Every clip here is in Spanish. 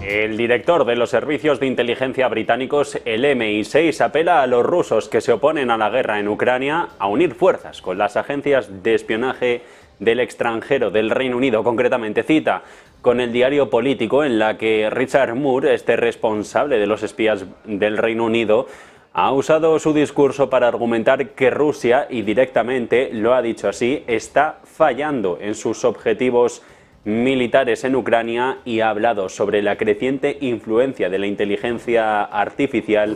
El director de los servicios de inteligencia británicos, el MI6, apela a los rusos que se oponen a la guerra en Ucrania a unir fuerzas con las agencias de espionaje del extranjero del Reino Unido. Concretamente cita con el diario Político, en la que Richard Moore, responsable de los espías del Reino Unido, ha usado su discurso para argumentar que Rusia, y directamente lo ha dicho así, está fallando en sus objetivos militares en Ucrania, y ha hablado sobre la creciente influencia de la inteligencia artificial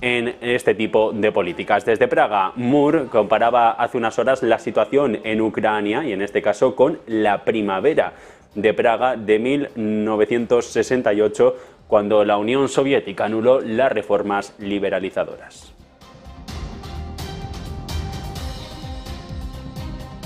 en este tipo de políticas. Desde Praga, Moore comparaba hace unas horas la situación en Ucrania, y en este caso con la primavera de Praga de 1968, cuando la Unión Soviética anuló las reformas liberalizadoras.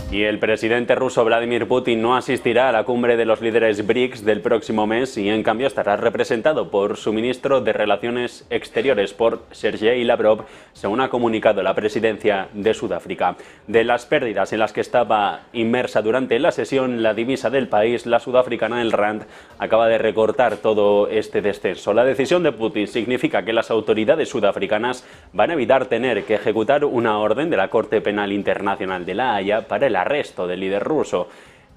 Y el presidente ruso Vladimir Putin no asistirá a la cumbre de los líderes BRICS del próximo mes, y en cambio estará representado por su ministro de Relaciones Exteriores, por Sergei Lavrov, según ha comunicado la presidencia de Sudáfrica. De las pérdidas en las que estaba inmersa durante la sesión la divisa del país, la sudafricana, el rand, acaba de recortar todo este descenso. La decisión de Putin significa que las autoridades sudafricanas van a evitar tener que ejecutar una orden de la Corte Penal Internacional de La Haya para el arresto del líder ruso.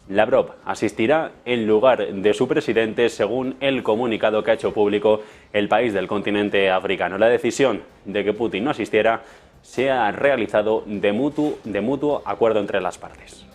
Lavrov asistirá en lugar de su presidente, según el comunicado que ha hecho público el país del continente africano. La decisión de que Putin no asistiera se ha realizado de mutuo acuerdo entre las partes.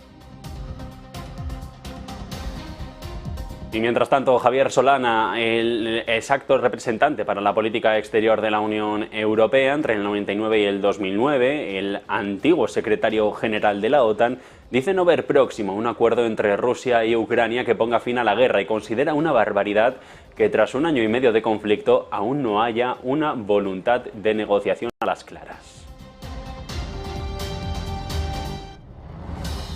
Y mientras tanto, Javier Solana, el exacto representante para la política exterior de la Unión Europea entre el 99 y el 2009, el antiguo secretario general de la OTAN, dice no ver próximo un acuerdo entre Rusia y Ucrania que ponga fin a la guerra, y considera una barbaridad que tras un año y medio de conflicto aún no haya una voluntad de negociación a las claras.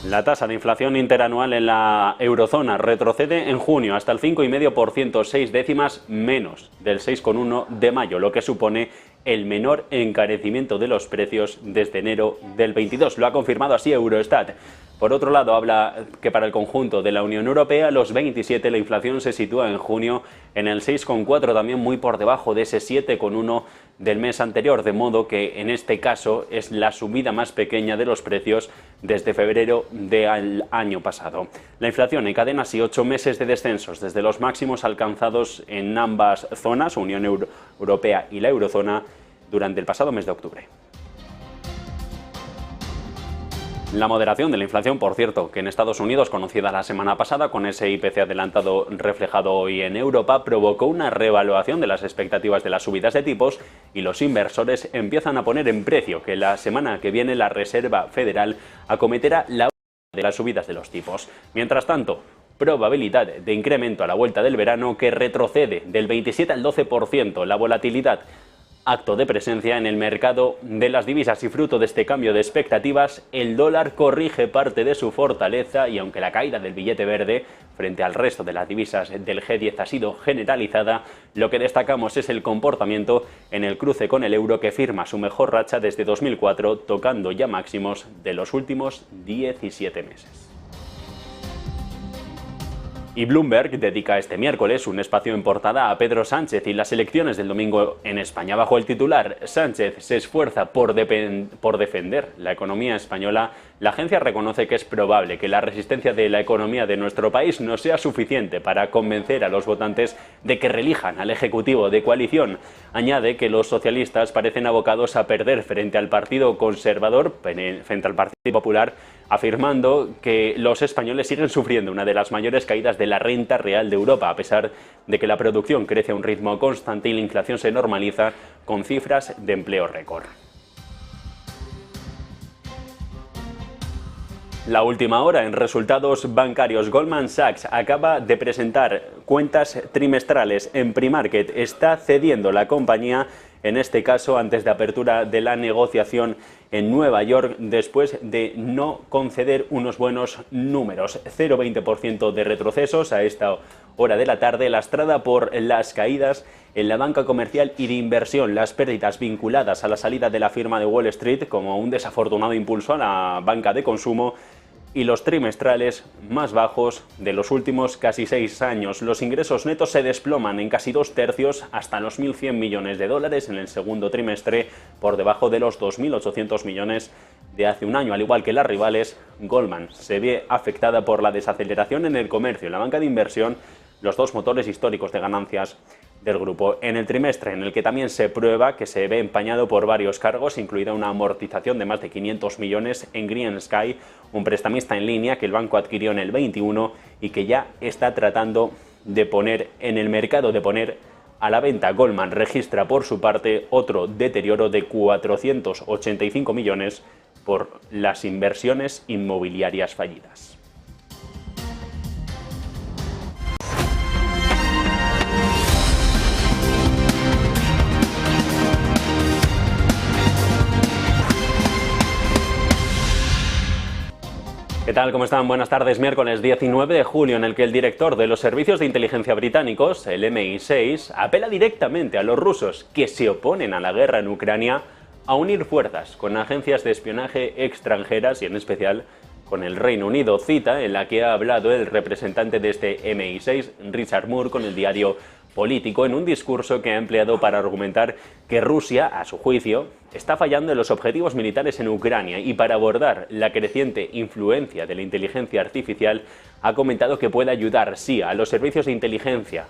La tasa de inflación interanual en la eurozona retrocede en junio hasta el 5,5%, 6 décimas menos del 6,1% de mayo, lo que supone el menor encarecimiento de los precios desde enero del 22. Lo ha confirmado así Eurostat. Por otro lado, habla que para el conjunto de la Unión Europea, los 27, la inflación se sitúa en junio en el 6,4%, también muy por debajo de ese 7,1% del mes anterior, de modo que en este caso es la subida más pequeña de los precios desde febrero del año pasado. La inflación encadena así 8 meses de descensos desde los máximos alcanzados en ambas zonas, Unión Europea y la eurozona, durante el pasado mes de octubre. La moderación de la inflación, por cierto, que en Estados Unidos, conocida la semana pasada con ese IPC adelantado reflejado hoy en Europa, provocó una reevaluación de las expectativas de las subidas de tipos, y los inversores empiezan a poner en precio que la semana que viene la Reserva Federal acometerá la de las subidas de los tipos. Mientras tanto, probabilidad de incremento a la vuelta del verano, que retrocede del 27 al 12%, la volatilidad acto de presencia en el mercado de las divisas, y fruto de este cambio de expectativas, el dólar corrige parte de su fortaleza, y aunque la caída del billete verde frente al resto de las divisas del G10 ha sido generalizada, lo que destacamos es el comportamiento en el cruce con el euro, que firma su mejor racha desde 2004, tocando ya máximos de los últimos 17 meses. Y Bloomberg dedica este miércoles un espacio en portada a Pedro Sánchez y las elecciones del domingo en España. Bajo el titular "Sánchez se esfuerza por defender la economía española", la agencia reconoce que es probable que la resistencia de la economía de nuestro país no sea suficiente para convencer a los votantes de que reelijan al Ejecutivo de coalición. Añade que los socialistas parecen abocados a perder frente al Partido Conservador, frente al Partido Popular, afirmando que los españoles siguen sufriendo una de las mayores caídas de la renta real de Europa, a pesar de que la producción crece a un ritmo constante y la inflación se normaliza, con cifras de empleo récord. La última hora en resultados bancarios. Goldman Sachs acaba de presentar cuentas trimestrales. En Premarket está cediendo la compañía, en este caso antes de apertura de la negociación en Nueva York, después de no conceder unos buenos números. 0,20% de retrocesos a esta hora de la tarde, lastrada por las caídas en la banca comercial y de inversión, las pérdidas vinculadas a la salida de la firma de Wall Street como un desafortunado impulso a la banca de consumo, y los trimestrales más bajos de los últimos casi 6 años. Los ingresos netos se desploman en casi 2/3 hasta los 1.100 millones de dólares en el segundo trimestre, por debajo de los 2.800 millones de hace un año. Al igual que las rivales, Goldman se ve afectada por la desaceleración en el comercio y la banca de inversión, los dos motores históricos de ganancias del grupo. En el trimestre en el que también se prueba que se ve empañado por varios cargos, incluida una amortización de más de 500 millones en Green Sky, un prestamista en línea que el banco adquirió en el 21 y que ya está tratando de poner en el mercado, de poner a la venta. Goldman registra por su parte otro deterioro de 485 millones por las inversiones inmobiliarias fallidas. ¿Qué tal? ¿Cómo están? Buenas tardes. Miércoles 19 de julio, en el que el director de los servicios de inteligencia británicos, el MI6, apela directamente a los rusos que se oponen a la guerra en Ucrania a unir fuerzas con agencias de espionaje extranjeras y en especial con el Reino Unido, cita en la que ha hablado el representante de este MI6, Richard Moore, con el diario Político, en un discurso que ha empleado para argumentar que Rusia, a su juicio, está fallando en los objetivos militares en Ucrania, y para abordar la creciente influencia de la inteligencia artificial ha comentado que puede ayudar, sí, a los servicios de inteligencia,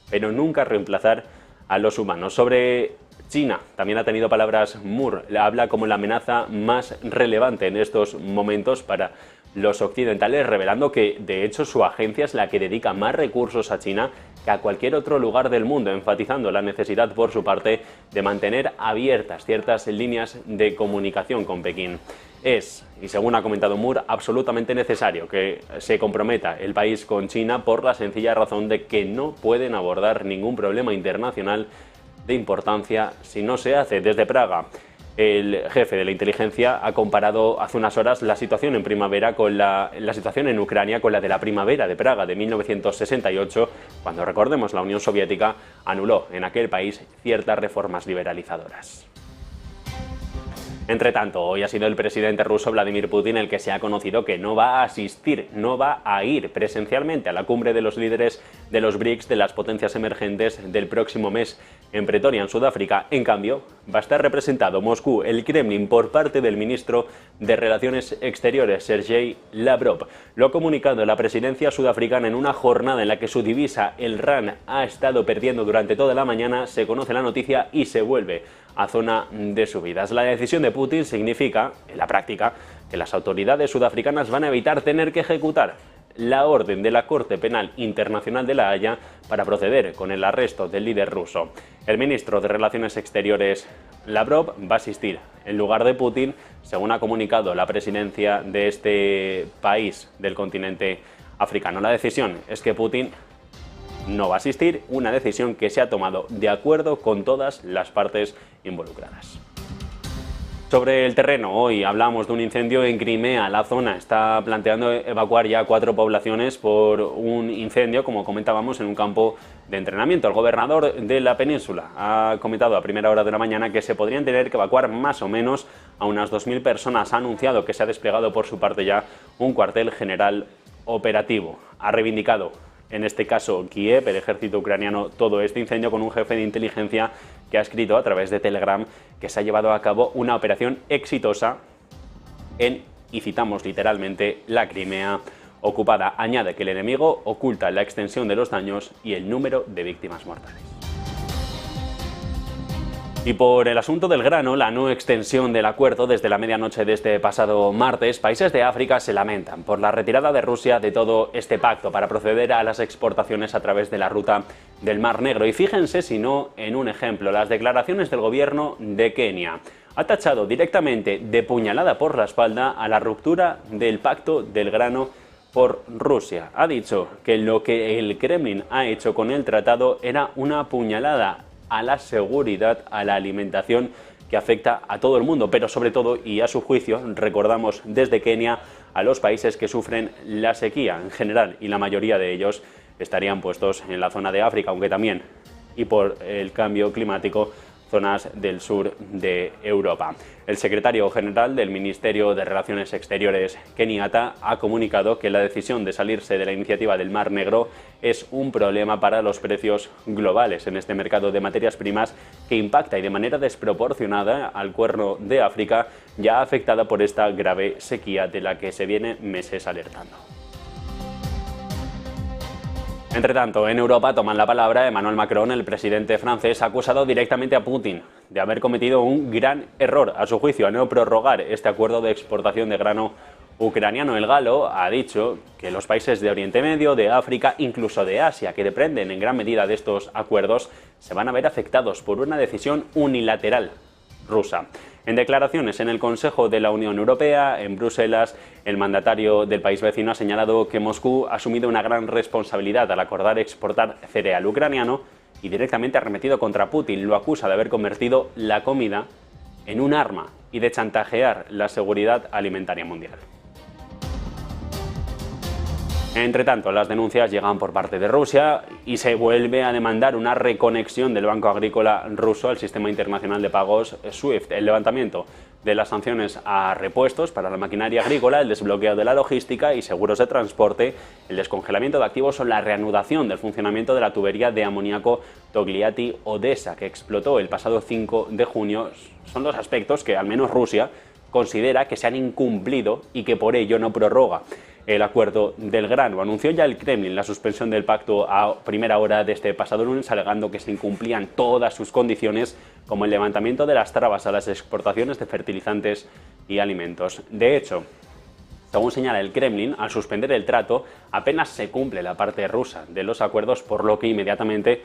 pero nunca reemplazar a los humanos. Sobre China también ha tenido palabras Moore, habla como la amenaza más relevante en estos momentos para los occidentales, revelando que de hecho su agencia es la que dedica más recursos a China que a cualquier otro lugar del mundo, enfatizando la necesidad por su parte de mantener abiertas ciertas líneas de comunicación con Pekín. Es, y según ha comentado Moore, absolutamente necesario que se comprometa el país con China por la sencilla razón de que no pueden abordar ningún problema internacional de importancia si no se hace. Desde Praga, el jefe de la inteligencia ha comparado hace unas horas la situación en primavera con la situación en Ucrania con la de la primavera de Praga de 1968, cuando, recordemos, la Unión Soviética anuló en aquel país ciertas reformas liberalizadoras. Entre tanto, hoy ha sido el presidente ruso Vladimir Putin el que se ha conocido que no va a asistir, no va a ir presencialmente a la cumbre de los líderes de los BRICS, de las potencias emergentes, del próximo mes en Pretoria, en Sudáfrica. En cambio, va a estar representado Moscú, el Kremlin, por parte del ministro de Relaciones Exteriores, Sergei Lavrov. Lo ha comunicado la presidencia sudafricana en una jornada en la que su divisa, el rand, ha estado perdiendo durante toda la mañana. Se conoce la noticia y se vuelve a zona de subidas. La decisión de Putin significa, en la práctica, que las autoridades sudafricanas van a evitar tener que ejecutar la orden de la Corte Penal Internacional de La Haya para proceder con el arresto del líder ruso. El ministro de Relaciones Exteriores, Lavrov, va a asistir en lugar de Putin, según ha comunicado la presidencia de este país del continente africano. La decisión es que Putin no va a asistir, una decisión que se ha tomado de acuerdo con todas las partes involucradas. Sobre el terreno, hoy hablamos de un incendio en Crimea. La zona está planteando evacuar ya 4 poblaciones por un incendio, como comentábamos, en un campo de entrenamiento. El gobernador de la península ha comentado a primera hora de la mañana que se podrían tener que evacuar más o menos a unas 2.000 personas. Ha anunciado que se ha desplegado por su parte ya un cuartel general operativo. Ha reivindicado, en este caso Kiev, el ejército ucraniano, todo este incendio, con un jefe de inteligencia que ha escrito a través de Telegram que se ha llevado a cabo una operación exitosa en, y citamos literalmente, la Crimea ocupada. Añade que el enemigo oculta la extensión de los daños y el número de víctimas mortales. Y por el asunto del grano, la no extensión del acuerdo desde la medianoche de este pasado martes, países de África se lamentan por la retirada de Rusia de todo este pacto para proceder a las exportaciones a través de la ruta del Mar Negro. Y fíjense si no en un ejemplo, las declaraciones del gobierno de Kenia. Ha tachado directamente de puñalada por la espalda a la ruptura del pacto del grano por Rusia. Ha dicho que lo que el Kremlin ha hecho con el tratado era una puñalada a la seguridad, a la alimentación, que afecta a todo el mundo, pero sobre todo, y a su juicio, recordamos desde Kenia, a los países que sufren la sequía en general, y la mayoría de ellos estarían puestos en la zona de África, aunque también, y por el cambio climático, zonas del sur de Europa. El secretario general del Ministerio de Relaciones Exteriores keniata ha comunicado que la decisión de salirse de la iniciativa del Mar Negro es un problema para los precios globales en este mercado de materias primas que impacta y de manera desproporcionada al Cuerno de África, ya afectada por esta grave sequía de la que se viene meses alertando. Entre tanto, en Europa toman la palabra Emmanuel Macron. El presidente francés ha acusado directamente a Putin de haber cometido un gran error, a su juicio, a no prorrogar este acuerdo de exportación de grano ucraniano. El galo ha dicho que los países de Oriente Medio, de África, incluso de Asia, que dependen en gran medida de estos acuerdos, se van a ver afectados por una decisión unilateral rusa. En declaraciones en el Consejo de la Unión Europea, en Bruselas, el mandatario del país vecino ha señalado que Moscú ha asumido una gran responsabilidad al acordar exportar cereal ucraniano y directamente ha arremetido contra Putin. Lo acusa de haber convertido la comida en un arma y de chantajear la seguridad alimentaria mundial. Entre tanto, las denuncias llegan por parte de Rusia y se vuelve a demandar una reconexión del Banco Agrícola ruso al sistema internacional de pagos SWIFT, el levantamiento de las sanciones a repuestos para la maquinaria agrícola, el desbloqueo de la logística y seguros de transporte, el descongelamiento de activos o la reanudación del funcionamiento de la tubería de amoníaco Togliatti-Odessa, que explotó el pasado 5 de junio. Son dos aspectos que al menos Rusia considera que se han incumplido y que por ello no prorroga el acuerdo del grano. Anunció ya el Kremlin la suspensión del pacto a primera hora de este pasado lunes, alegando que se incumplían todas sus condiciones, como el levantamiento de las trabas a las exportaciones de fertilizantes y alimentos. De hecho, según señala el Kremlin, al suspender el trato apenas se cumple la parte rusa de los acuerdos, por lo que inmediatamente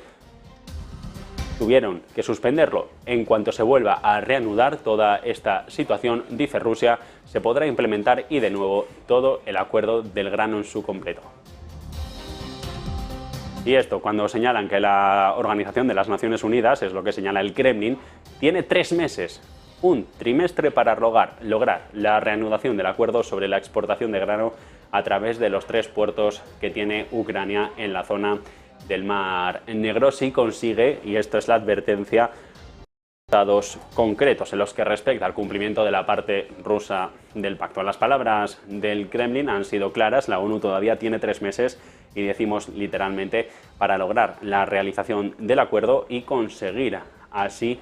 tuvieron que suspenderlo. En cuanto se vuelva a reanudar toda esta situación, dice Rusia, se podrá implementar y de nuevo todo el acuerdo del grano en su completo. Y esto cuando señalan que la Organización de las Naciones Unidas, es lo que señala el Kremlin, tiene 3 meses, un trimestre para lograr la reanudación del acuerdo sobre la exportación de grano a través de los 3 puertos que tiene Ucrania en la zona del Mar Negro, si consigue, y esto es la advertencia, resultados concretos en los que respecta al cumplimiento de la parte rusa del pacto. Las palabras del Kremlin han sido claras: la ONU todavía tiene 3 meses, y decimos literalmente, para lograr la realización del acuerdo y conseguir así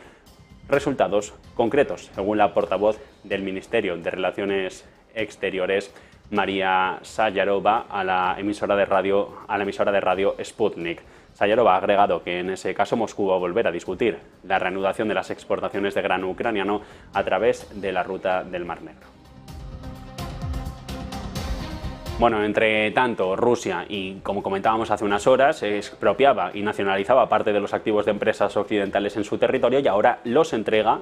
resultados concretos, según la portavoz del Ministerio de Relaciones Exteriores, María Sayarova, a la emisora de radio Sputnik. Sayarova ha agregado que en ese caso Moscú va a volver a discutir la reanudación de las exportaciones de grano ucraniano a través de la ruta del Mar Negro. Bueno, entre tanto, Rusia, y como comentábamos hace unas horas, expropiaba y nacionalizaba parte de los activos de empresas occidentales en su territorio y ahora los entrega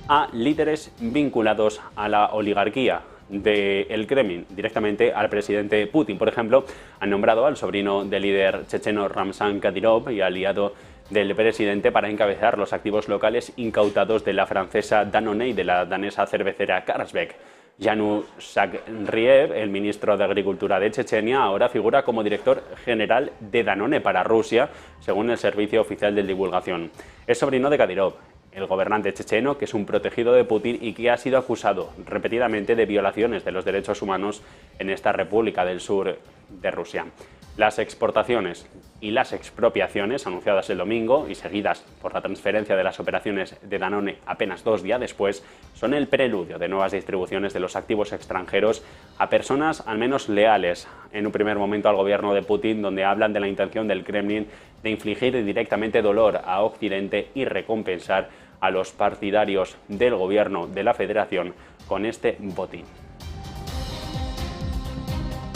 a líderes vinculados a la oligarquía del Kremlin, directamente al presidente Putin. Por ejemplo, han nombrado al sobrino del líder checheno Ramzan Kadyrov y aliado del presidente para encabezar los activos locales incautados de la francesa Danone y de la danesa cervecera Carlsberg. Yanu Sakriev, el ministro de Agricultura de Chechenia, ahora figura como director general de Danone para Rusia, según el Servicio Oficial de Divulgación. Es sobrino de Kadyrov, el gobernante checheno, que es un protegido de Putin y que ha sido acusado repetidamente de violaciones de los derechos humanos en esta República del Sur de Rusia. Las exportaciones y las expropiaciones anunciadas el domingo y seguidas por la transferencia de las operaciones de Danone apenas 2 días después son el preludio de nuevas distribuciones de los activos extranjeros a personas al menos leales en un primer momento al gobierno de Putin, donde hablan de la intención del Kremlin de infligir directamente dolor a Occidente y recompensar a los partidarios del gobierno de la Federación con este botín.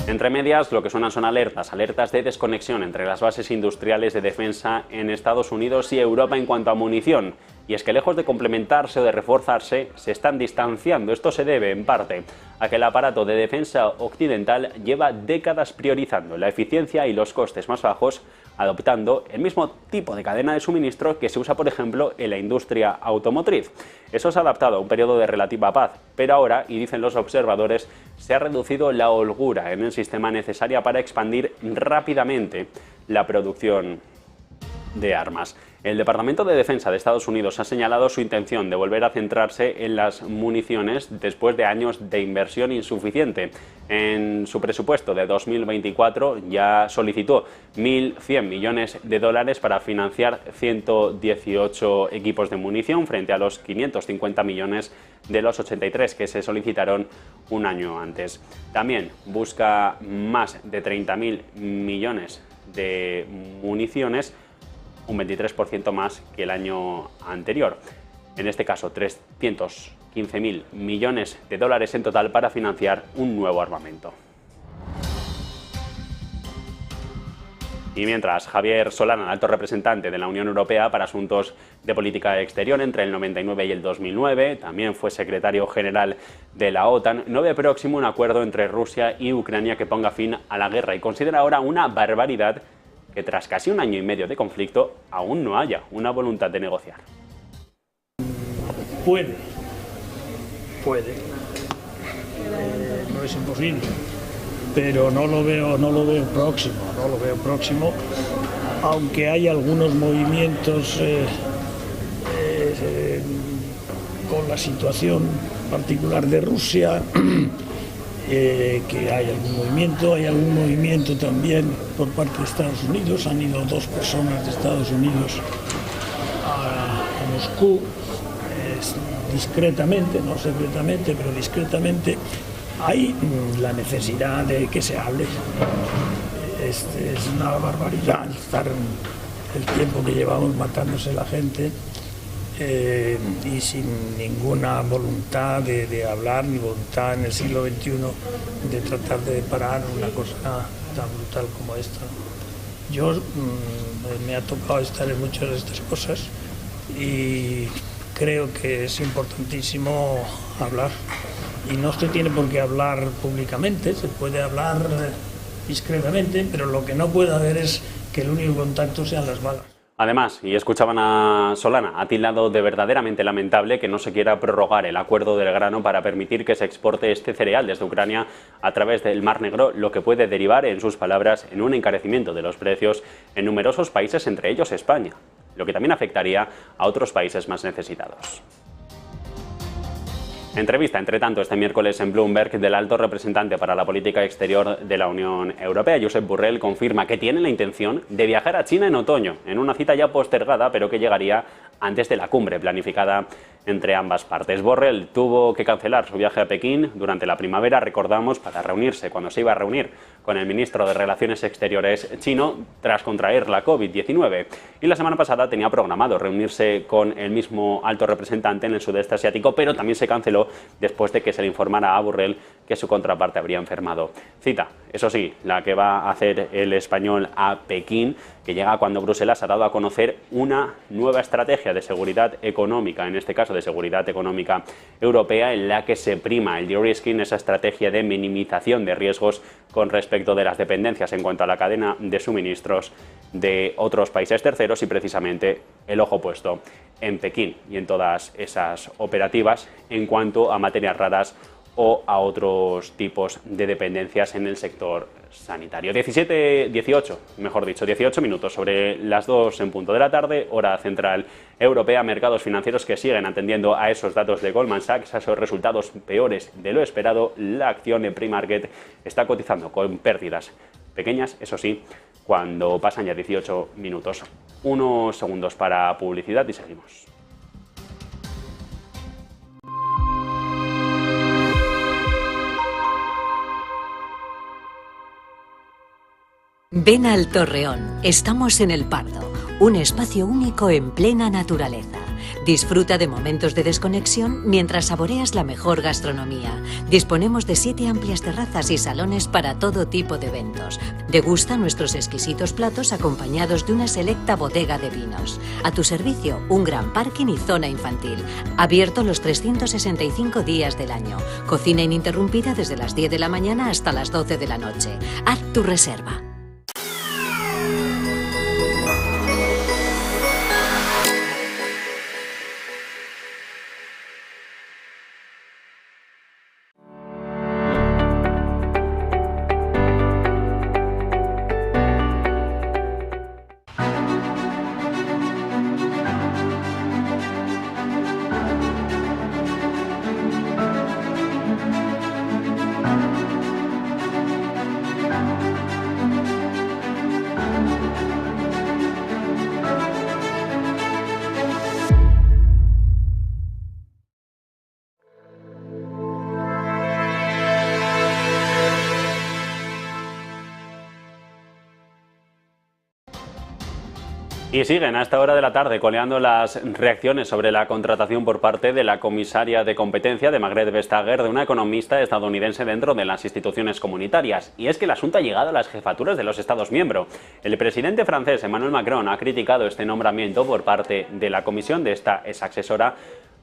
Entre medias, lo que suenan son alertas de desconexión entre las bases industriales de defensa en Estados Unidos y Europa en cuanto a munición. Y es que lejos de complementarse o de reforzarse, se están distanciando. Esto se debe, en parte, a que el aparato de defensa occidental lleva décadas priorizando la eficiencia y los costes más bajos, adoptando el mismo tipo de cadena de suministro que se usa, por ejemplo, en la industria automotriz. Eso se ha adaptado a un periodo de relativa paz, pero ahora, y dicen los observadores, se ha reducido la holgura en el sistema necesaria para expandir rápidamente la producción de armas. El Departamento de Defensa de Estados Unidos ha señalado su intención de volver a centrarse en las municiones después de años de inversión insuficiente. En su presupuesto de 2024 ya solicitó 1.100 millones de dólares para financiar 118 equipos de munición frente a los 550 millones de los 83 que se solicitaron un año antes. También busca más de 30.000 millones de municiones, un 23% más que el año anterior. En este caso, 315.000 millones de dólares en total para financiar un nuevo armamento. Y mientras, Javier Solana, el alto representante de la Unión Europea para Asuntos de Política Exterior entre el 99 y el 2009, también fue secretario general de la OTAN, no ve próximo un acuerdo entre Rusia y Ucrania que ponga fin a la guerra y considera ahora una barbaridad que tras casi un año y medio de conflicto aún no haya una voluntad de negociar. Puede. No es imposible, pero no lo veo próximo, aunque hay algunos movimientos con la situación particular de Rusia. Que hay algún movimiento también por parte de Estados Unidos. Han ido 2 personas de Estados Unidos a Moscú, discretamente, no secretamente, pero discretamente. Hay la necesidad de que se hable. Es una barbaridad estar el tiempo que llevamos matándose la gente y sin ninguna voluntad de hablar, ni voluntad en el siglo XXI de tratar de parar una cosa tan brutal como esta. Yo me ha tocado estar en muchas de estas cosas y creo que es importantísimo hablar. Y no se tiene por qué hablar públicamente, se puede hablar discretamente, pero lo que no puede haber es que el único contacto sean las balas. Además, y escuchaban a Solana, ha tildado de verdaderamente lamentable que no se quiera prorrogar el acuerdo del grano para permitir que se exporte este cereal desde Ucrania a través del Mar Negro, lo que puede derivar, en sus palabras, en un encarecimiento de los precios en numerosos países, entre ellos España, lo que también afectaría a otros países más necesitados. Entrevista, entre tanto, este miércoles en Bloomberg del alto representante para la política exterior de la Unión Europea, Josep Borrell, confirma que tiene la intención de viajar a China en otoño, en una cita ya postergada, pero que llegaría antes de la cumbre planificada entre ambas partes. Borrell tuvo que cancelar su viaje a Pekín durante la primavera, recordamos, para reunirse cuando se iba a reunir con el ministro de Relaciones Exteriores chino tras contraer la COVID-19. Y la semana pasada tenía programado reunirse con el mismo alto representante en el sudeste asiático, pero también se canceló después de que se le informara a Borrell que su contraparte habría enfermado. Cita, eso sí, la que va a hacer el español a Pekín, que llega cuando Bruselas ha dado a conocer una nueva estrategia de seguridad económica, en este caso de seguridad económica europea, en la que se prima el de-risking, esa estrategia de minimización de riesgos con respecto de las dependencias en cuanto a la cadena de suministros de otros países terceros, y precisamente el ojo puesto en Pekín y en todas esas operativas en cuanto a materias raras o a otros tipos de dependencias en el sector sanitario. 18 minutos sobre las 2 en punto de la tarde, hora central europea. Mercados financieros que siguen atendiendo a esos datos de Goldman Sachs, a esos resultados peores de lo esperado. La acción de Primarket está cotizando con pérdidas pequeñas, eso sí, cuando pasan ya 18 minutos. Unos segundos para publicidad y seguimos. Ven al Torreón, estamos en El Pardo, un espacio único en plena naturaleza. Disfruta de momentos de desconexión mientras saboreas la mejor gastronomía. Disponemos de 7 amplias terrazas y salones para todo tipo de eventos. Degusta nuestros exquisitos platos acompañados de una selecta bodega de vinos. A tu servicio, un gran parking y zona infantil. Abierto los 365 días del año. Cocina ininterrumpida desde las 10 de la mañana hasta las 12 de la noche. Haz tu reserva. Y siguen a esta hora de la tarde coleando las reacciones sobre la contratación por parte de la comisaria de competencia de Margrethe Vestager de una economista estadounidense dentro de las instituciones comunitarias. Y es que el asunto ha llegado a las jefaturas de los Estados miembros. El presidente francés Emmanuel Macron ha criticado este nombramiento por parte de la comisión de esta exasesora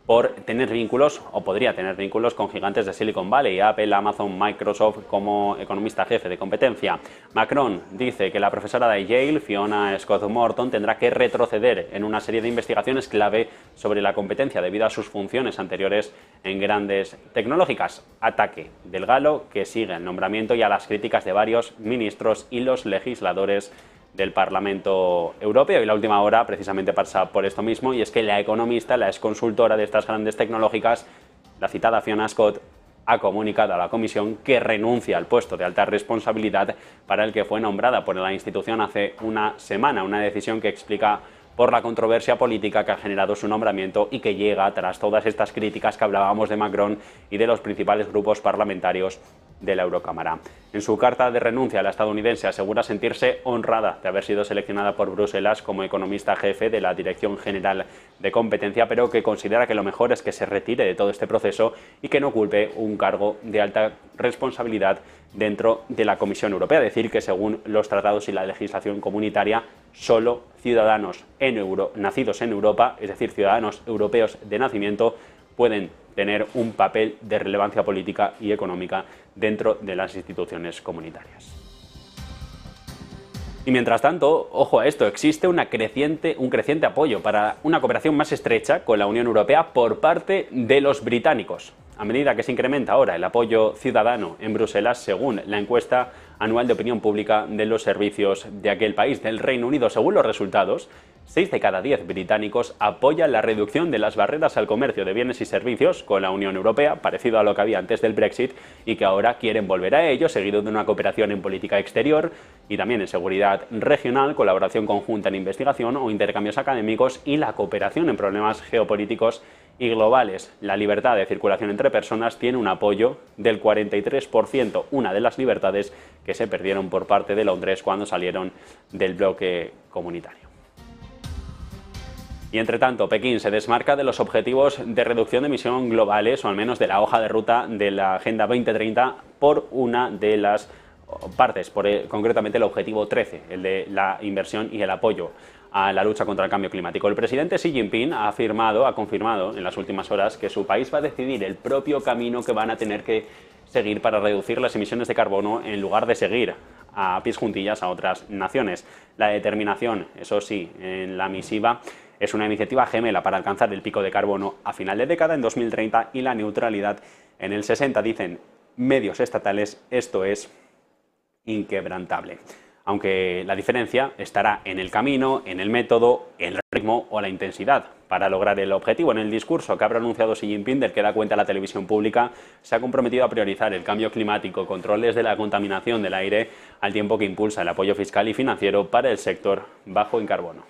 por tener vínculos, o podría tener vínculos, con gigantes de Silicon Valley, Apple, Amazon, Microsoft, como economista jefe de competencia. Macron dice que la profesora de Yale, Fiona Scott Morton, tendrá que retroceder en una serie de investigaciones clave sobre la competencia debido a sus funciones anteriores en grandes tecnológicas. Ataque del galo que sigue el nombramiento y a las críticas de varios ministros y los legisladores del Parlamento Europeo. Y la última hora precisamente pasa por esto mismo, y es que la economista, la exconsultora de estas grandes tecnológicas, la citada Fiona Scott, ha comunicado a la Comisión que renuncia al puesto de alta responsabilidad para el que fue nombrada por la institución hace una semana, una decisión que explica por la controversia política que ha generado su nombramiento y que llega tras todas estas críticas que hablábamos de Macron y de los principales grupos parlamentarios de la Eurocámara. En su carta de renuncia, la estadounidense asegura sentirse honrada de haber sido seleccionada por Bruselas como economista jefe de la Dirección General de Competencia, pero que considera que lo mejor es que se retire de todo este proceso y que no ocupe un cargo de alta responsabilidad dentro de la Comisión Europea. Decir que según los tratados y la legislación comunitaria, solo ciudadanos nacidos en Europa, es decir, ciudadanos europeos de nacimiento, pueden tener un papel de relevancia política y económica dentro de las instituciones comunitarias. Y mientras tanto, ojo a esto, existe un creciente apoyo para una cooperación más estrecha con la Unión Europea por parte de los británicos, a medida que se incrementa ahora el apoyo ciudadano en Bruselas, según la encuesta anual de opinión pública de los servicios de aquel país, del Reino Unido. Según los resultados, 6 de cada 10 británicos apoyan la reducción de las barreras al comercio de bienes y servicios con la Unión Europea, parecido a lo que había antes del Brexit, y que ahora quieren volver a ello, seguido de una cooperación en política exterior y también en seguridad regional, colaboración conjunta en investigación o intercambios académicos y la cooperación en problemas geopolíticos y globales. La libertad de circulación entre personas tiene un apoyo del 43%, una de las libertades que se perdieron por parte de Londres cuando salieron del bloque comunitario. Y entre tanto, Pekín se desmarca de los objetivos de reducción de emisión globales, o al menos de la hoja de ruta de la Agenda 2030, por una de las partes, concretamente el objetivo 13, el de la inversión y el apoyo a la lucha contra el cambio climático. El presidente Xi Jinping ha confirmado en las últimas horas que su país va a decidir el propio camino que van a tener que seguir para reducir las emisiones de carbono, en lugar de seguir a pies juntillas a otras naciones. La determinación, eso sí, en la misiva, es una iniciativa gemela para alcanzar el pico de carbono a final de década en 2030 y la neutralidad en el 60, dicen medios estatales. Esto es inquebrantable. Aunque la diferencia estará en el camino, en el método, el ritmo o la intensidad para lograr el objetivo. En el discurso que ha pronunciado Xi Jinping, del que da cuenta la televisión pública, se ha comprometido a priorizar el cambio climático, controles de la contaminación del aire, al tiempo que impulsa el apoyo fiscal y financiero para el sector bajo en carbono.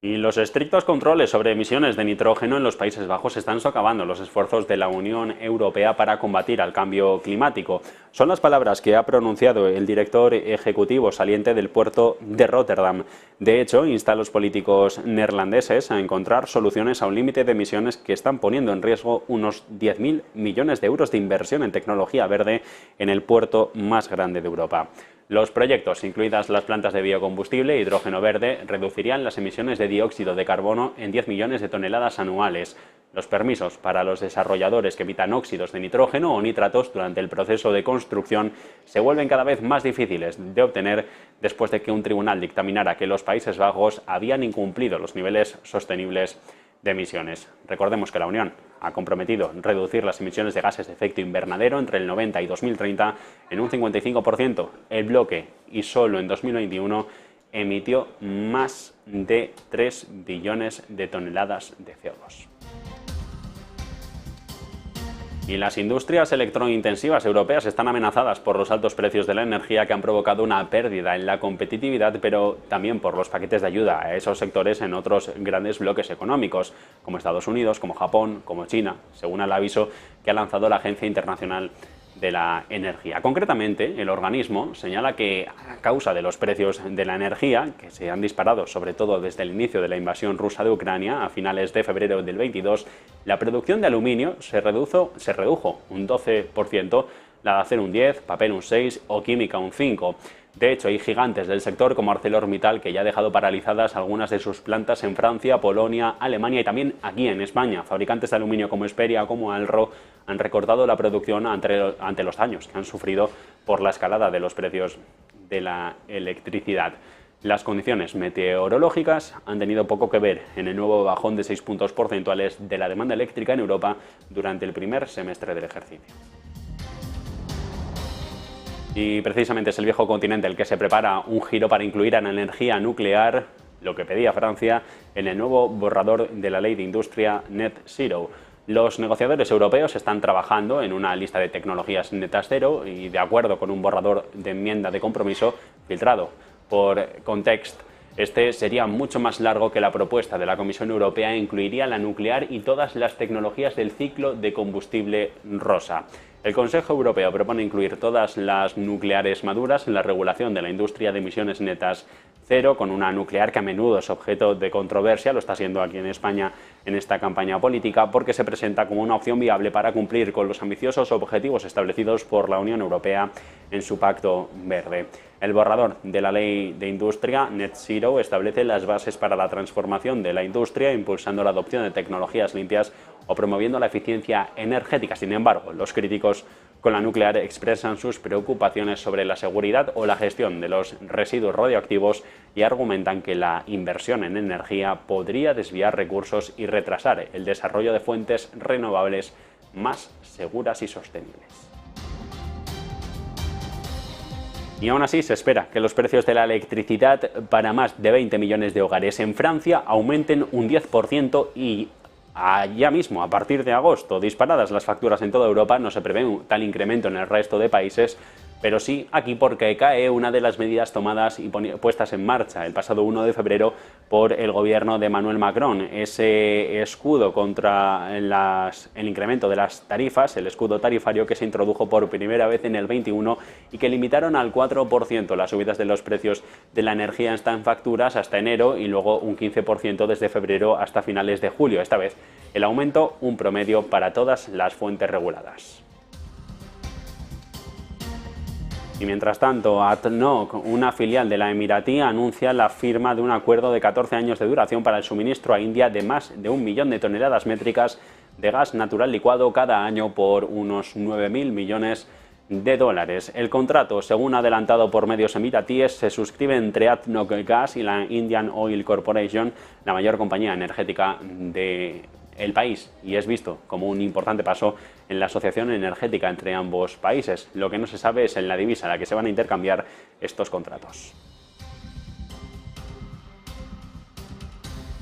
Y los estrictos controles sobre emisiones de nitrógeno en los Países Bajos están socavando los esfuerzos de la Unión Europea para combatir al cambio climático. Son las palabras que ha pronunciado el director ejecutivo saliente del puerto de Rotterdam. De hecho, insta a los políticos neerlandeses a encontrar soluciones a un límite de emisiones que están poniendo en riesgo unos 10.000 millones de euros de inversión en tecnología verde en el puerto más grande de Europa. Los proyectos, incluidas las plantas de biocombustible e hidrógeno verde, reducirían las emisiones de dióxido de carbono en 10 millones de toneladas anuales. Los permisos para los desarrolladores que emitan óxidos de nitrógeno o nitratos durante el proceso de construcción se vuelven cada vez más difíciles de obtener después de que un tribunal dictaminara que los Países Bajos habían incumplido los niveles sostenibles de emisiones. Recordemos que la Unión ha comprometido reducir las emisiones de gases de efecto invernadero entre el 90 y 2030 en un 55%. El bloque, y solo en 2021, emitió más de 3 billones de toneladas de CO2. Y las industrias electrointensivas europeas están amenazadas por los altos precios de la energía que han provocado una pérdida en la competitividad, pero también por los paquetes de ayuda a esos sectores en otros grandes bloques económicos, como Estados Unidos, como Japón, como China, según el aviso que ha lanzado la Agencia Internacional de la Energía. Concretamente, el organismo señala que a causa de los precios de la energía, que se han disparado sobre todo desde el inicio de la invasión rusa de Ucrania a finales de febrero del 22, la producción de aluminio se redujo un 12%, la de acero un 10%, papel un 6% o química un 5%. De hecho, hay gigantes del sector como ArcelorMittal que ya ha dejado paralizadas algunas de sus plantas en Francia, Polonia, Alemania y también aquí en España. Fabricantes de aluminio como Esperia o como Alro han recortado la producción ante los daños que han sufrido por la escalada de los precios de la electricidad. Las condiciones meteorológicas han tenido poco que ver en el nuevo bajón de 6 puntos porcentuales de la demanda eléctrica en Europa durante el primer semestre del ejercicio. Y precisamente es el viejo continente el que se prepara un giro para incluir a la energía nuclear, lo que pedía Francia, en el nuevo borrador de la Ley de Industria Net Zero. Los negociadores europeos están trabajando en una lista de tecnologías netas cero y de acuerdo con un borrador de enmienda de compromiso filtrado por Context. Este sería mucho más largo que la propuesta de la Comisión Europea e incluiría la nuclear y todas las tecnologías del ciclo de combustible rosa. El Consejo Europeo propone incluir todas las nucleares maduras en la regulación de la industria de emisiones netas cero, con una nuclear que a menudo es objeto de controversia, lo está siendo aquí en España en esta campaña política, porque se presenta como una opción viable para cumplir con los ambiciosos objetivos establecidos por la Unión Europea en su Pacto Verde. El borrador de la Ley de Industria Net Zero establece las bases para la transformación de la industria, impulsando la adopción de tecnologías limpias o promoviendo la eficiencia energética. Sin embargo, los críticos con la nuclear expresan sus preocupaciones sobre la seguridad o la gestión de los residuos radioactivos y argumentan que la inversión en energía podría desviar recursos y retrasar el desarrollo de fuentes renovables más seguras y sostenibles. Y aún así se espera que los precios de la electricidad para más de 20 millones de hogares en Francia aumenten un 10% y ya mismo, a partir de agosto, disparadas las facturas en toda Europa, no se prevé un tal incremento en el resto de países, pero sí aquí porque cae una de las medidas tomadas y puestas en marcha el pasado 1 de febrero por el gobierno de Emmanuel Macron. Ese escudo contra el incremento de las tarifas, el escudo tarifario que se introdujo por primera vez en el 21 y que limitaron al 4% las subidas de los precios de la energía en facturas hasta enero y luego un 15% desde febrero hasta finales de julio. Esta vez el aumento un promedio para todas las fuentes reguladas. Y mientras tanto, ADNOC, una filial de la emiratí, anuncia la firma de un acuerdo de 14 años de duración para el suministro a India de más de 1 millón de toneladas métricas de gas natural licuado cada año por unos 9.000 millones de dólares. El contrato, según adelantado por medios emiratíes, se suscribe entre ADNOC Gas y la Indian Oil Corporation, la mayor compañía energética del país, y es visto como un importante paso en la asociación energética entre ambos países. Lo que no se sabe es en la divisa a la que se van a intercambiar estos contratos.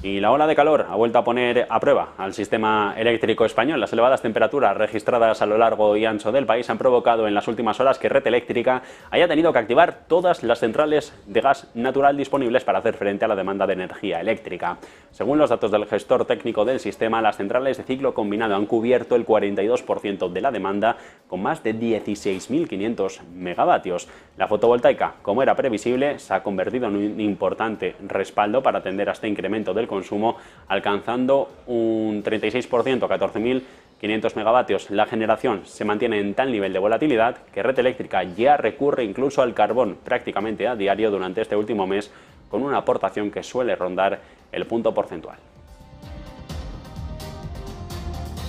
Y la ola de calor ha vuelto a poner a prueba al sistema eléctrico español. Las elevadas temperaturas registradas a lo largo y ancho del país han provocado en las últimas horas que Red Eléctrica haya tenido que activar todas las centrales de gas natural disponibles para hacer frente a la demanda de energía eléctrica. Según los datos del gestor técnico del sistema, las centrales de ciclo combinado han cubierto el 42% de la demanda con más de 16.500 megavatios. La fotovoltaica, como era previsible, se ha convertido en un importante respaldo para atender a este incremento del consumo, alcanzando un 36%, 14.500 megavatios. La generación se mantiene en tal nivel de volatilidad que Red Eléctrica ya recurre incluso al carbón prácticamente a diario durante este último mes, con una aportación que suele rondar el punto porcentual.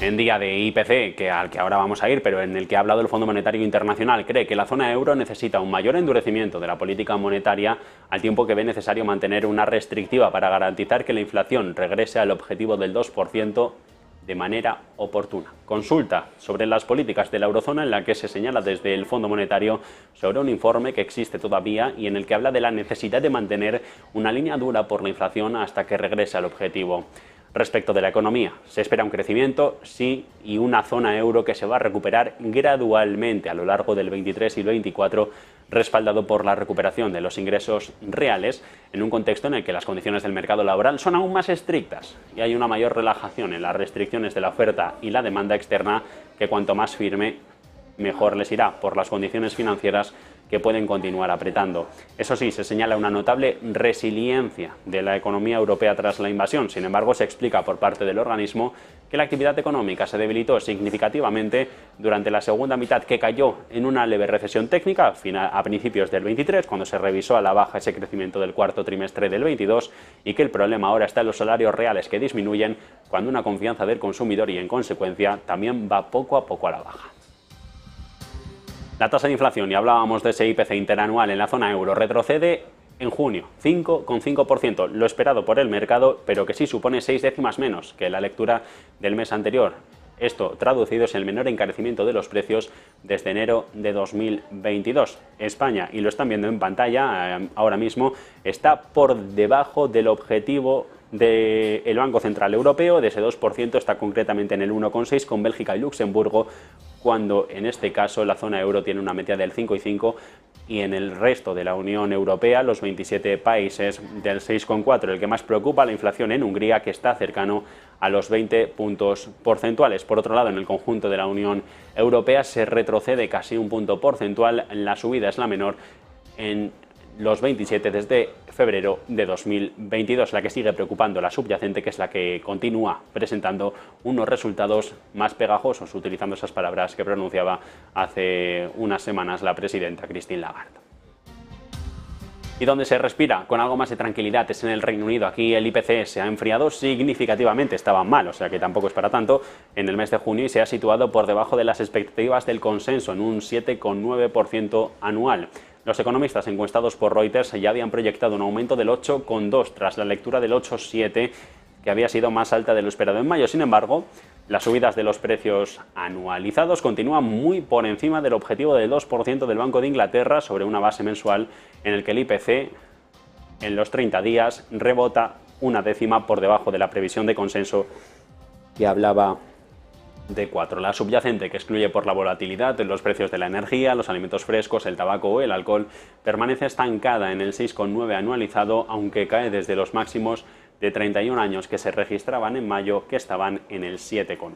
En día de IPC, al que ahora vamos a ir, pero en el que ha hablado el Fondo Monetario Internacional, cree que la zona euro necesita un mayor endurecimiento de la política monetaria, al tiempo que ve necesario mantener una restrictiva para garantizar que la inflación regrese al objetivo del 2% de manera oportuna. Consulta sobre las políticas de la eurozona, en la que se señala desde el Fondo Monetario sobre un informe que existe todavía y en el que habla de la necesidad de mantener una línea dura por la inflación hasta que regrese al objetivo. Respecto de la economía, se espera un crecimiento, sí, y una zona euro que se va a recuperar gradualmente a lo largo del 23 y el 24, respaldado por la recuperación de los ingresos reales, en un contexto en el que las condiciones del mercado laboral son aún más estrictas y hay una mayor relajación en las restricciones de la oferta y la demanda externa, que cuanto más firme, mejor les irá por las condiciones financieras que pueden continuar apretando. Eso sí, se señala una notable resiliencia de la economía europea tras la invasión. Sin embargo, se explica por parte del organismo que la actividad económica se debilitó significativamente durante la segunda mitad, que cayó en una leve recesión técnica a principios del 23, cuando se revisó a la baja ese crecimiento del cuarto trimestre del 22, y que el problema ahora está en los salarios reales, que disminuyen cuando una confianza del consumidor y, en consecuencia, también va poco a poco a la baja. La tasa de inflación, y hablábamos de ese IPC interanual en la zona euro, retrocede en junio, 5,5%, lo esperado por el mercado, pero que sí supone 6 décimas menos que la lectura del mes anterior. Esto traducido es el menor encarecimiento de los precios desde enero de 2022. España, y lo están viendo en pantalla ahora mismo, está por debajo del objetivo del Banco Central Europeo, de ese 2%, está concretamente en el 1,6%, con Bélgica y Luxemburgo, cuando en este caso la zona euro tiene una media del 5,5%, y en el resto de la Unión Europea, los 27 países, del 6,4%. El que más preocupa, la inflación en Hungría, que está cercano a los 20 puntos porcentuales. Por otro lado, en el conjunto de la Unión Europea se retrocede casi un punto porcentual, la subida es la menor en los 27 desde febrero de 2022. La que sigue preocupando, la subyacente, que es la que continúa presentando unos resultados más pegajosos, utilizando esas palabras que pronunciaba hace unas semanas la presidenta Christine Lagarde. Y donde se respira con algo más de tranquilidad es en el Reino Unido. Aquí el IPC se ha enfriado significativamente, estaba mal, o sea que tampoco es para tanto, en el mes de junio, y se ha situado por debajo de las expectativas del consenso, en un 7,9% anual. Los economistas encuestados por Reuters ya habían proyectado un aumento del 8,2% tras la lectura del 8,7%, que había sido más alta de lo esperado en mayo. Sin embargo, las subidas de los precios anualizados continúan muy por encima del objetivo del 2% del Banco de Inglaterra sobre una base mensual, en el que el IPC en los 30 días rebota una décima por debajo de la previsión de consenso, que hablaba de 4. La subyacente, que excluye por la volatilidad de los precios de la energía, los alimentos frescos, el tabaco o el alcohol, permanece estancada en el 6,9% anualizado, aunque cae desde los máximos de 31 años que se registraban en mayo, que estaban en el 7,1%.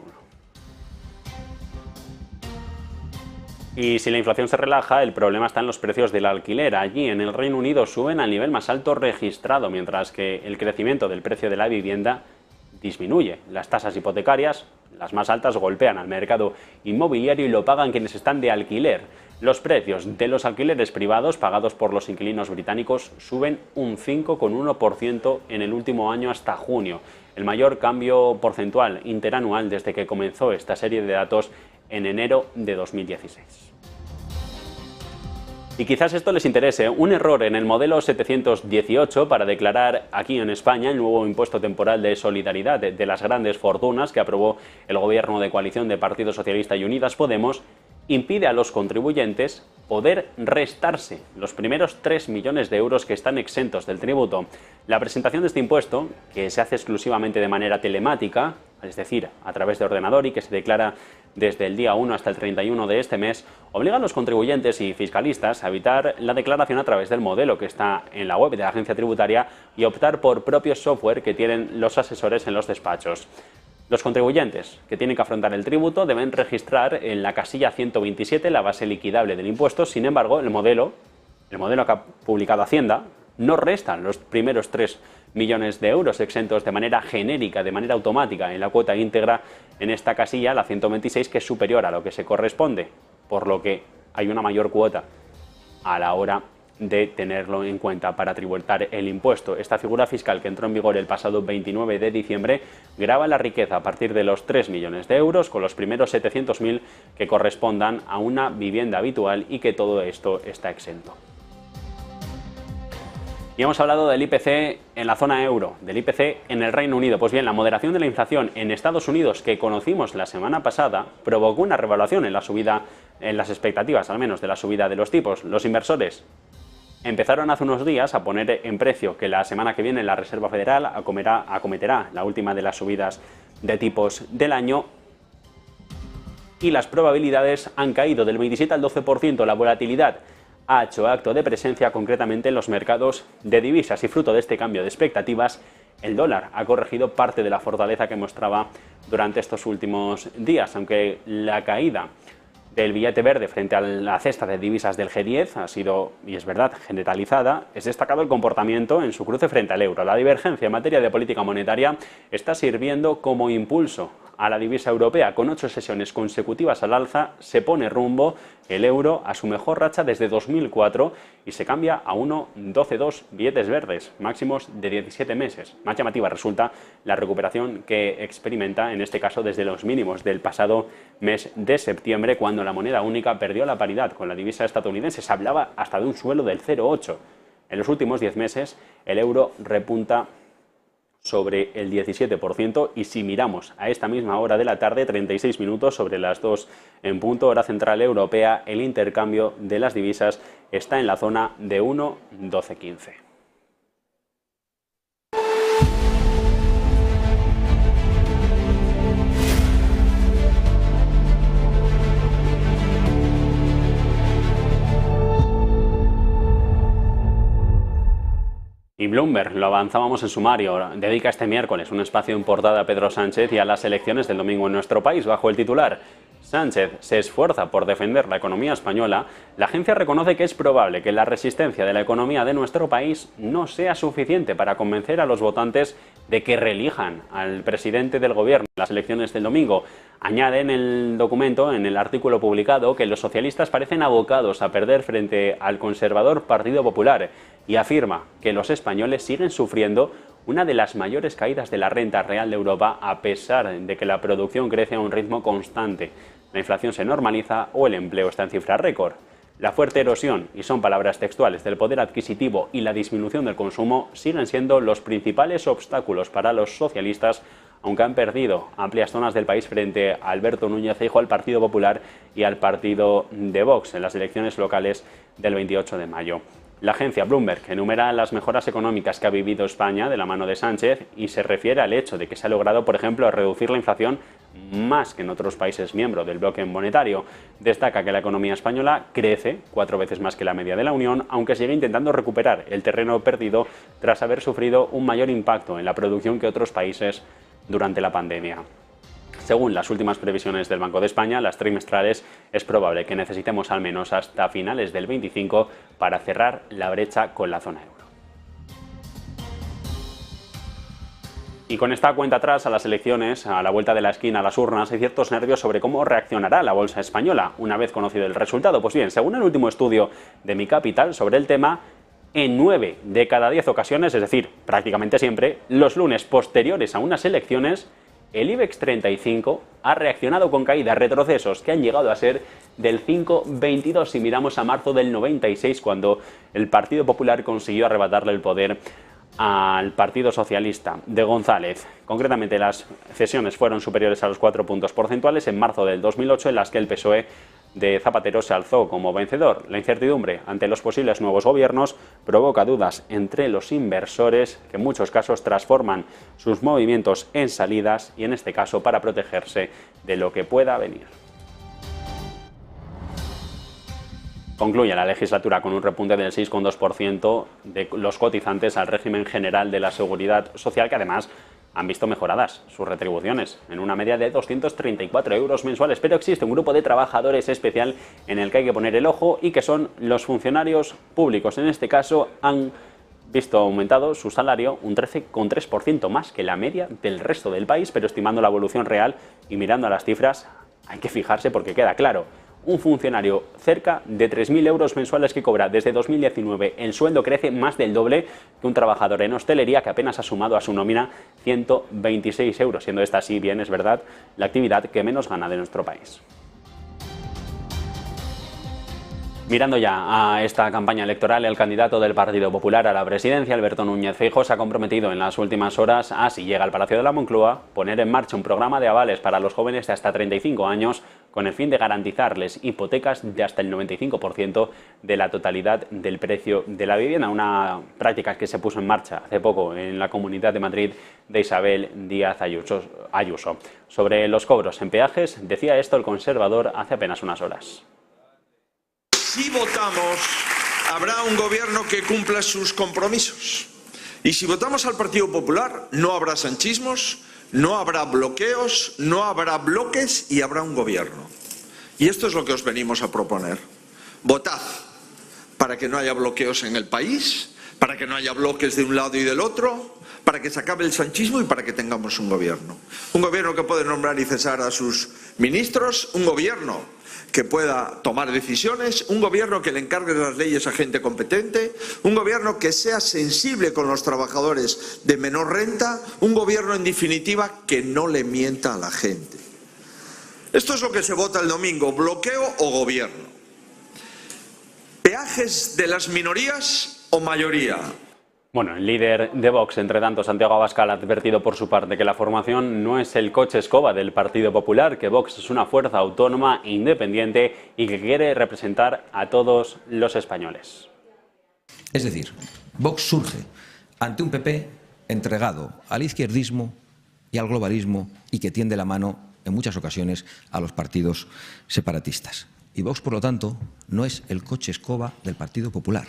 Y si la inflación se relaja, el problema está en los precios del alquiler. Allí, en el Reino Unido, suben al nivel más alto registrado, mientras que el crecimiento del precio de la vivienda disminuye. Las tasas hipotecarias, las más altas, golpean al mercado inmobiliario y lo pagan quienes están de alquiler. Los precios de los alquileres privados pagados por los inquilinos británicos suben un 5,1% en el último año hasta junio, el mayor cambio porcentual interanual desde que comenzó esta serie de datos en enero de 2016. Y quizás esto les interese, un error en el modelo 718 para declarar aquí en España el nuevo impuesto temporal de solidaridad de las grandes fortunas que aprobó el gobierno de coalición de Partido Socialista y Unidas Podemos, impide a los contribuyentes poder restarse los primeros 3 millones de euros que están exentos del tributo. La presentación de este impuesto, que se hace exclusivamente de manera telemática, es decir, a través de ordenador, y que se declara desde el día 1 hasta el 31 de este mes, obliga a los contribuyentes y fiscalistas a evitar la declaración a través del modelo que está en la web de la agencia tributaria y optar por propios software que tienen los asesores en los despachos. Los contribuyentes que tienen que afrontar el tributo deben registrar en la casilla 127 la base liquidable del impuesto. Sin embargo, el modelo que ha publicado Hacienda no resta los primeros 3 millones de euros exentos de manera genérica, de manera automática, en la cuota íntegra en esta casilla, la 126, que es superior a lo que se corresponde, por lo que hay una mayor cuota a la hora de tenerlo en cuenta para tributar el impuesto. Esta figura fiscal, que entró en vigor el pasado 29 de diciembre, grava la riqueza a partir de los 3 millones de euros, con los primeros 700.000 que correspondan a una vivienda habitual, y que todo esto está exento. Y hemos hablado del IPC en la zona euro, del IPC en el Reino Unido. Pues bien, la moderación de la inflación en Estados Unidos, que conocimos la semana pasada, provocó una revaluación en la subida, en las expectativas al menos, de la subida de los tipos. Los inversores empezaron hace unos días a poner en precio que la semana que viene la Reserva Federal acometerá la última de las subidas de tipos del año, y las probabilidades han caído del 27 al 12%. La volatilidad ha hecho acto de presencia, concretamente en los mercados de divisas, y fruto de este cambio de expectativas, el dólar ha corregido parte de la fortaleza que mostraba durante estos últimos días, aunque la caída del billete verde frente a la cesta de divisas del G10 ha sido, y es verdad, generalizada. Es destacado el comportamiento en su cruce frente al euro. La divergencia en materia de política monetaria está sirviendo como impulso a la divisa europea. Con 8 sesiones consecutivas al alza, se pone rumbo el euro a su mejor racha desde 2004 y se cambia a 1,12,2 billetes verdes, máximos de 17 meses. Más llamativa resulta la recuperación que experimenta, en este caso desde los mínimos del pasado mes de septiembre, cuando la moneda única perdió la paridad con la divisa estadounidense. Se hablaba hasta de un suelo del 0,8. En los últimos 10 meses el euro repunta sobre el 17%, y si miramos a esta misma hora de la tarde, 36 minutos sobre las 2 en punto, hora central europea, el intercambio de las divisas está en la zona de 1,1215. Y Bloomberg, lo avanzábamos en sumario, dedica este miércoles un espacio en portada a Pedro Sánchez y a las elecciones del domingo en nuestro país, bajo el titular: Sánchez se esfuerza por defender la economía española. La agencia reconoce que es probable que la resistencia de la economía de nuestro país no sea suficiente para convencer a los votantes de que reelijan al presidente del gobierno en las elecciones del domingo. Añade en el documento, en el artículo publicado, que los socialistas parecen abocados a perder frente al conservador Partido Popular, y afirma que los españoles siguen sufriendo una de las mayores caídas de la renta real de Europa, a pesar de que la producción crece a un ritmo constante, la inflación se normaliza o el empleo está en cifra récord. La fuerte erosión, y son palabras textuales, del poder adquisitivo y la disminución del consumo siguen siendo los principales obstáculos para los socialistas, aunque han perdido amplias zonas del país frente a Alberto Núñez Feijóo, al Partido Popular y al partido de Vox en las elecciones locales del 28 de mayo. La agencia Bloomberg enumera las mejoras económicas que ha vivido España de la mano de Sánchez y se refiere al hecho de que se ha logrado, por ejemplo, reducir la inflación más que en otros países miembros del bloque monetario. Destaca que la economía española crece 4 veces más que la media de la Unión, aunque sigue intentando recuperar el terreno perdido tras haber sufrido un mayor impacto en la producción que otros países durante la pandemia. Según las últimas previsiones del Banco de España, las trimestrales, es probable que necesitemos al menos hasta finales del 25 para cerrar la brecha con la zona euro. Y con esta cuenta atrás a las elecciones, a la vuelta de la esquina, a las urnas, hay ciertos nervios sobre cómo reaccionará la bolsa española una vez conocido el resultado. Pues bien, según el último estudio de Mi Capital sobre el tema, en 9 de cada 10 ocasiones, es decir, prácticamente siempre, los lunes posteriores a unas elecciones, el IBEX 35 ha reaccionado con caídas, retrocesos que han llegado a ser del 5,22 si miramos a marzo del 96, cuando el Partido Popular consiguió arrebatarle el poder al Partido Socialista de González. Concretamente, las cesiones fueron superiores a los 4 puntos porcentuales en marzo del 2008, en las que el PSOE de Zapatero se alzó como vencedor. La incertidumbre ante los posibles nuevos gobiernos provoca dudas entre los inversores, que en muchos casos transforman sus movimientos en salidas, y en este caso para protegerse de lo que pueda venir. Concluye la legislatura con un repunte del 6,2% de los cotizantes al régimen general de la Seguridad Social, que además han visto mejoradas sus retribuciones en una media de 234 euros mensuales. Pero existe un grupo de trabajadores especial en el que hay que poner el ojo, y que son los funcionarios públicos. En este caso han visto aumentado su salario un 13,3% más que la media del resto del país, pero estimando la evolución real y mirando a las cifras hay que fijarse, porque queda claro: un funcionario cerca de 3.000 euros mensuales que cobra desde 2019, el sueldo crece más del doble que un trabajador en hostelería, que apenas ha sumado a su nómina 126 euros, siendo esta, si bien es verdad, la actividad que menos gana de nuestro país. Mirando ya a esta campaña electoral, el candidato del Partido Popular a la presidencia, Alberto Núñez Feijóo, se ha comprometido en las últimas horas a, si llega al Palacio de la Moncloa, poner en marcha un programa de avales para los jóvenes de hasta 35 años con el fin de garantizarles hipotecas de hasta el 95% de la totalidad del precio de la vivienda. Una práctica que se puso en marcha hace poco en la Comunidad de Madrid de Isabel Díaz Ayuso. Sobre los cobros en peajes, decía esto el conservador hace apenas unas horas. Si votamos, habrá un gobierno que cumpla sus compromisos. Y si votamos al Partido Popular, no habrá sanchismos, no habrá bloqueos, no habrá bloques y habrá un gobierno. Y esto es lo que os venimos a proponer. Votad para que no haya bloqueos en el país, para que no haya bloques de un lado y del otro, para que se acabe el sanchismo y para que tengamos un gobierno. Un gobierno que puede nombrar y cesar a sus ministros, un gobierno que pueda tomar decisiones, un gobierno que le encargue las leyes a gente competente, un gobierno que sea sensible con los trabajadores de menor renta, un gobierno en definitiva que no le mienta a la gente. Esto es lo que se vota el domingo, bloqueo o gobierno. Peajes de las minorías o mayoría. Bueno, el líder de Vox, entre tanto, Santiago Abascal, ha advertido por su parte que la formación no es el coche escoba del Partido Popular, que Vox es una fuerza autónoma, independiente y que quiere representar a todos los españoles. Es decir, Vox surge ante un PP entregado al izquierdismo y al globalismo y que tiende la mano en muchas ocasiones a los partidos separatistas. Y Vox, por lo tanto, no es el coche escoba del Partido Popular.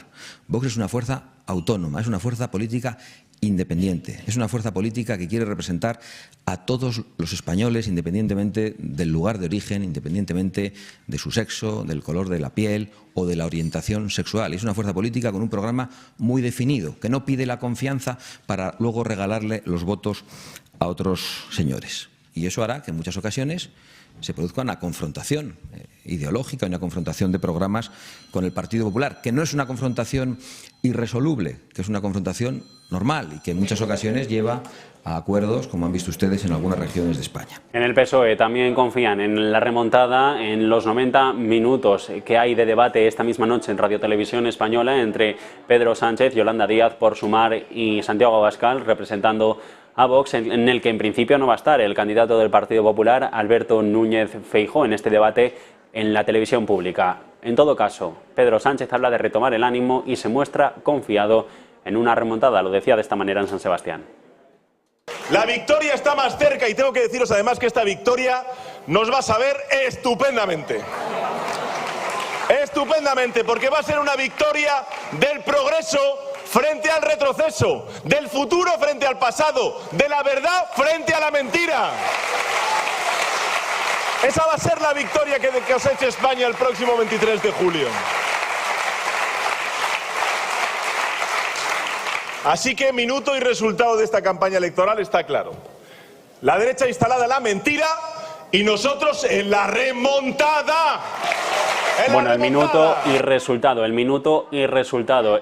Vox es una fuerza autónoma, es una fuerza política independiente, es una fuerza política que quiere representar a todos los españoles independientemente del lugar de origen, independientemente de su sexo, del color de la piel o de la orientación sexual. Y es una fuerza política con un programa muy definido, que no pide la confianza para luego regalarle los votos a otros señores. Y eso hará que en muchas ocasiones se produzca una confrontación ideológica, una confrontación de programas con el Partido Popular, que no es una confrontación irresoluble, que es una confrontación normal y que en muchas ocasiones lleva a acuerdos, como han visto ustedes en algunas regiones de España. En el PSOE también confían en la remontada en los 90 minutos que hay de debate esta misma noche en Radio Televisión Española entre Pedro Sánchez, Yolanda Díaz por Sumar y Santiago Abascal representando a Vox, en el que en principio no va a estar el candidato del Partido Popular, Alberto Núñez Feijóo, en este debate en la televisión pública. En todo caso, Pedro Sánchez habla de retomar el ánimo y se muestra confiado en una remontada, lo decía de esta manera en San Sebastián. La victoria está más cerca y tengo que deciros además que esta victoria nos va a saber estupendamente. Estupendamente, porque va a ser una victoria del progreso frente al retroceso, del futuro frente al pasado, de la verdad frente a la mentira. Esa va a ser la victoria que coseche España el próximo 23 de julio. Así que minuto y resultado de esta campaña electoral está claro. La derecha instalada en la mentira y nosotros en la remontada. Bueno, el minuto y resultado,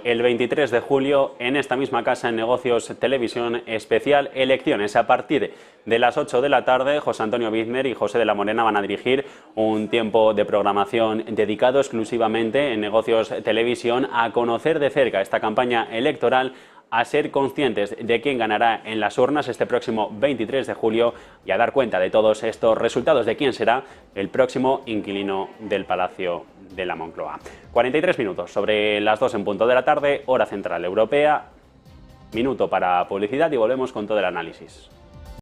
el 23 de julio en esta misma casa en Negocios Televisión Especial Elecciones. A partir de las 8 de la tarde, José Antonio Bizner y José de la Morena van a dirigir un tiempo de programación dedicado exclusivamente en Negocios Televisión a conocer de cerca esta campaña electoral, a ser conscientes de quién ganará en las urnas este próximo 23 de julio y a dar cuenta de todos estos resultados de quién será el próximo inquilino del Palacio de la Moncloa. 43 minutos sobre las 2 en punto de la tarde, hora central europea. Minuto para publicidad y volvemos con todo el análisis.